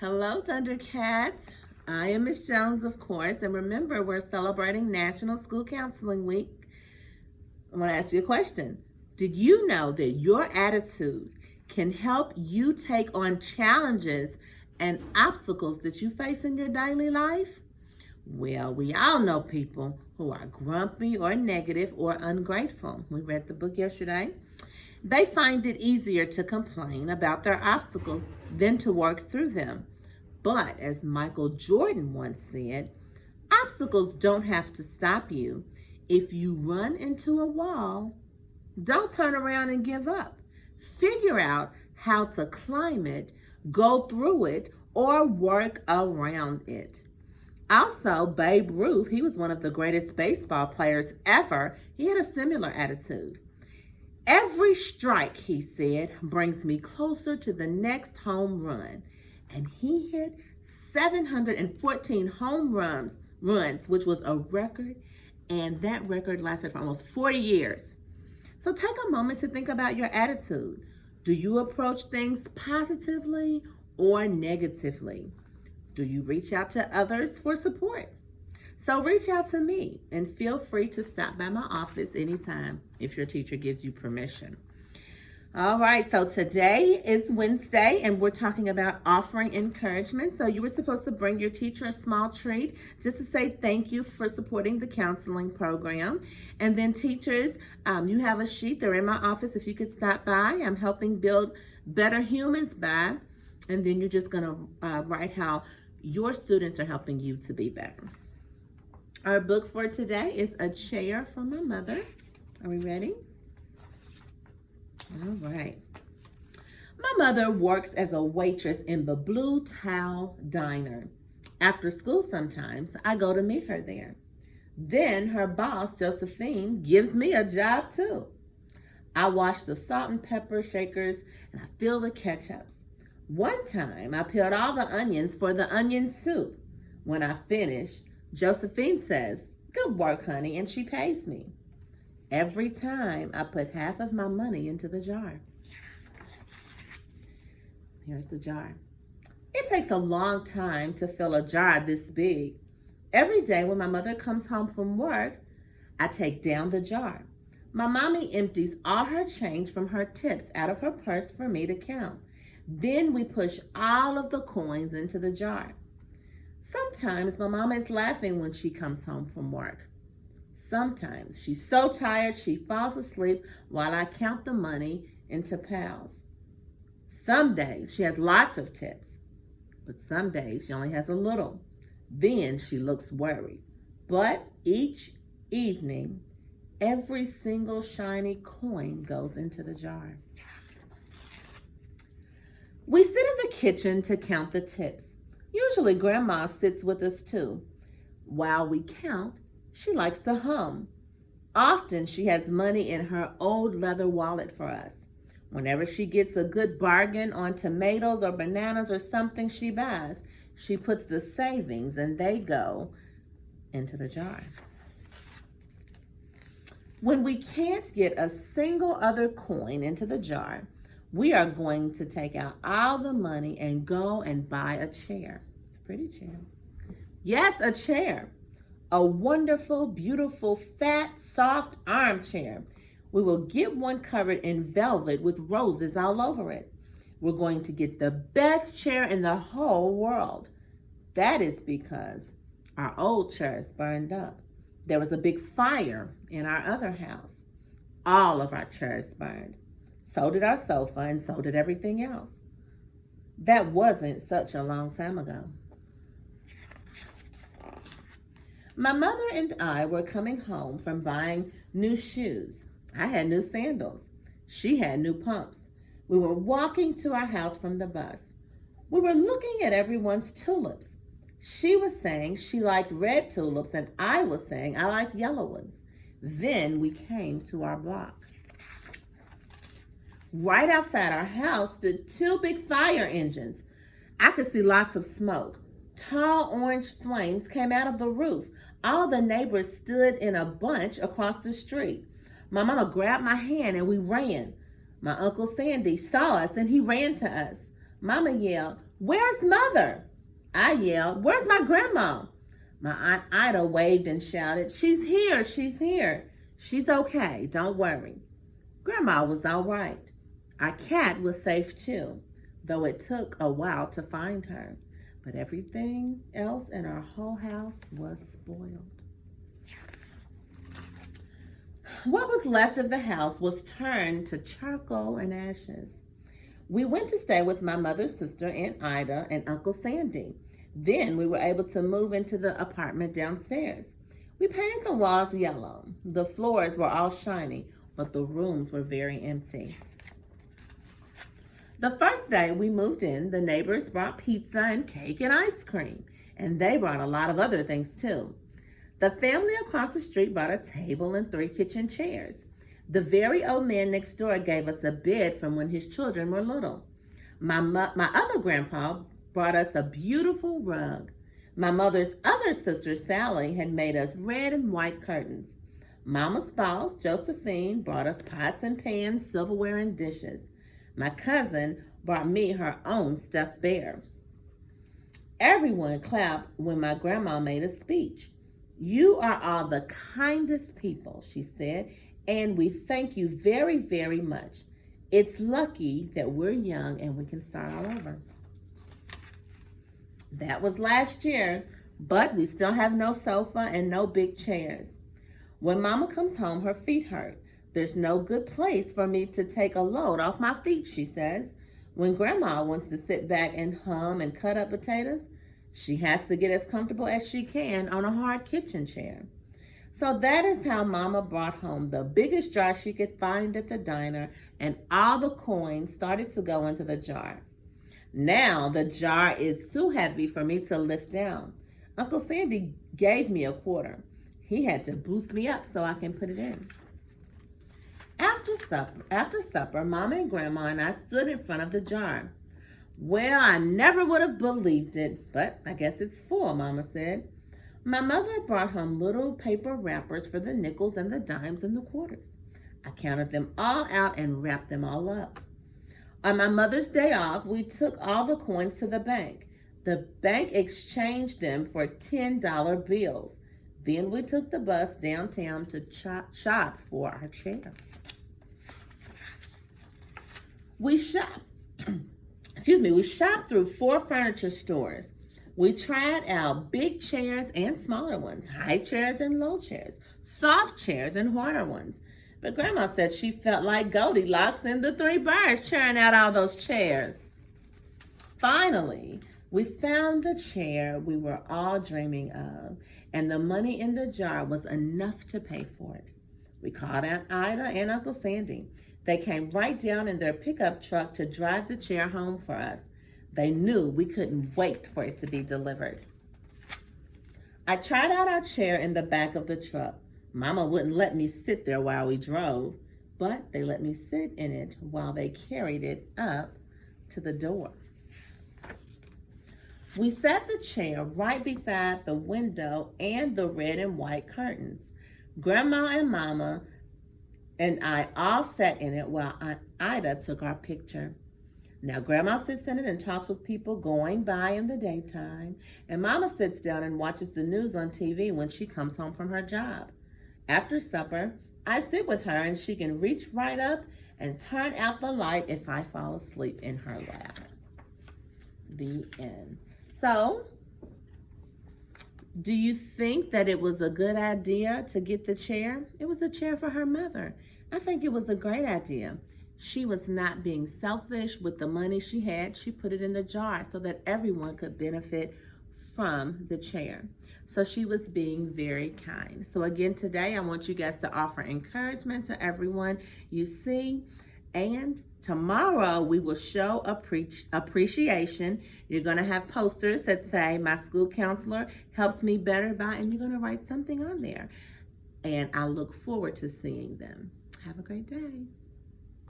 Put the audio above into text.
Hello, Thundercats. I am Miss Jones, of course, and remember, we're celebrating National School Counseling Week. I want to ask you a question. Did you know that your attitude can help you take on challenges and obstacles that you face in your daily life? Well, we all know people who are grumpy or negative or ungrateful. We read the book yesterday. They find it easier to complain about their obstacles than to work through them. But as Michael Jordan once said, obstacles don't have to stop you. If you run into a wall, don't turn around and give up. Figure out how to climb it, go through it, or work around it. Also, Babe Ruth, he was one of the greatest baseball players ever. He had a similar attitude. Every strike, he said, brings me closer to the next home run. And he hit 714 home runs, which was a record, and that record lasted for almost 40 years. So take a moment to think about your attitude. Do you approach things positively or negatively? Do you reach out to others for support? So reach out to me and feel free to stop by my office anytime if your teacher gives you permission. All right, so today is Wednesday and we're talking about offering encouragement. So you were supposed to bring your teacher a small treat just to say thank you for supporting the counseling program. And then teachers, you have a sheet. They're in my office. If you could stop by, I'm helping build better humans by. And then you're just going to write how your students are helping you to be better. Our book for today is A Chair for My Mother. Are we ready? All right. My mother works as a waitress in the Blue Towel Diner. After school sometimes, I go to meet her there. Then her boss, Josephine, gives me a job too. I wash the salt and pepper shakers and I fill the ketchups. One time, I peeled all the onions for the onion soup. When I finish, Josephine says, "Good work, honey," and she pays me. Every time I put half of my money into the jar. Here's the jar. It takes a long time to fill a jar this big. Every day when my mother comes home from work, I take down the jar. My mommy empties all her change from her tips out of her purse for me to count. Then we push all of the coins into the jar. Sometimes my mama is laughing when she comes home from work. Sometimes she's so tired she falls asleep while I count the money into piles. Some days she has lots of tips, but some days she only has a little. Then she looks worried. But each evening, every single shiny coin goes into the jar. We sit in the kitchen to count the tips. Usually Grandma sits with us too. While we count, she likes to hum. Often she has money in her old leather wallet for us. Whenever she gets a good bargain on tomatoes or bananas or something she buys, she puts the savings and they go into the jar. When we can't get a single other coin into the jar, we are going to take out all the money and go and buy a chair. It's a pretty chair. Yes, a chair. A wonderful, beautiful, fat, soft armchair. We will get one covered in velvet with roses all over it. We're going to get the best chair in the whole world. That is because our old chairs burned up. There was a big fire in our other house. All of our chairs burned. So did our sofa, and so did everything else. That wasn't such a long time ago. My mother and I were coming home from buying new shoes. I had new sandals. She had new pumps. We were walking to our house from the bus. We were looking at everyone's tulips. She was saying she liked red tulips, and I was saying I liked yellow ones. Then we came to our block. Right outside our house stood two big fire engines. I could see lots of smoke. Tall orange flames came out of the roof. All the neighbors stood in a bunch across the street. My mama grabbed my hand and we ran. My Uncle Sandy saw us and he ran to us. Mama yelled, "Where's Mother?" I yelled, "Where's my grandma?" My Aunt Ida waved and shouted, "She's here, she's here. She's okay, don't worry." Grandma was all right. Our cat was safe too, though it took a while to find her. But everything else in our whole house was spoiled. What was left of the house was turned to charcoal and ashes. We went to stay with my mother's sister, Aunt Ida, and Uncle Sandy. Then we were able to move into the apartment downstairs. We painted the walls yellow. The floors were all shiny, but the rooms were very empty. The first day we moved in, the neighbors brought pizza and cake and ice cream, and they brought a lot of other things too. The family across the street brought a table and 3 kitchen chairs. The very old man next door gave us a bed from when his children were little. My other grandpa brought us a beautiful rug. My mother's other sister, Sally, had made us red and white curtains. Mama's boss, Josephine, brought us pots and pans, silverware, and dishes. My cousin brought me her own stuffed bear. Everyone clapped when my grandma made a speech. "You are all the kindest people," she said, "and we thank you very, very much. It's lucky that we're young and we can start all over." That was last year, but we still have no sofa and no big chairs. When Mama comes home, her feet hurt. "There's no good place for me to take a load off my feet," she says. When Grandma wants to sit back and hum and cut up potatoes, she has to get as comfortable as she can on a hard kitchen chair. So that is how Mama brought home the biggest jar she could find at the diner, and all the coins started to go into the jar. Now the jar is too heavy for me to lift down. Uncle Sandy gave me a quarter. He had to boost me up so I can put it in. After supper, Mama and Grandma and I stood in front of the jar. "Well, I never would have believed it, but I guess it's full," Mama said. My mother brought home little paper wrappers for the nickels and the dimes and the quarters. I counted them all out and wrapped them all up. On my mother's day off, we took all the coins to the bank. The bank exchanged them for $10 bills. Then we took the bus downtown to shop for our chair. We shopped through 4 furniture stores. We tried out big chairs and smaller ones, high chairs and low chairs, soft chairs and harder ones. But Grandma said she felt like Goldilocks and the 3 Bears trying out all those chairs. Finally, we found the chair we were all dreaming of, and the money in the jar was enough to pay for it. We called Aunt Ida and Uncle Sandy. They came right down in their pickup truck to drive the chair home for us. They knew we couldn't wait for it to be delivered. I tried out our chair in the back of the truck. Mama wouldn't let me sit there while we drove, but they let me sit in it while they carried it up to the door. We sat the chair right beside the window and the red and white curtains. Grandma and Mama and I all sat in it while Aunt Ida took our picture. Now Grandma sits in it and talks with people going by in the daytime, and Mama sits down and watches the news on TV when she comes home from her job. After supper, I sit with her and she can reach right up and turn out the light if I fall asleep in her lap. The end. So, do you think that it was a good idea to get the chair? It was a chair for her mother. I think it was a great idea. She was not being selfish with the money she had. She put it in the jar so that everyone could benefit from the chair. So she was being very kind. So again, today I want you guys to offer encouragement to everyone you see. And tomorrow we will show appreciation. You're going to have posters that say, "My school counselor helps me better by," and you're going to write something on there. And I look forward to seeing them. Have a great day.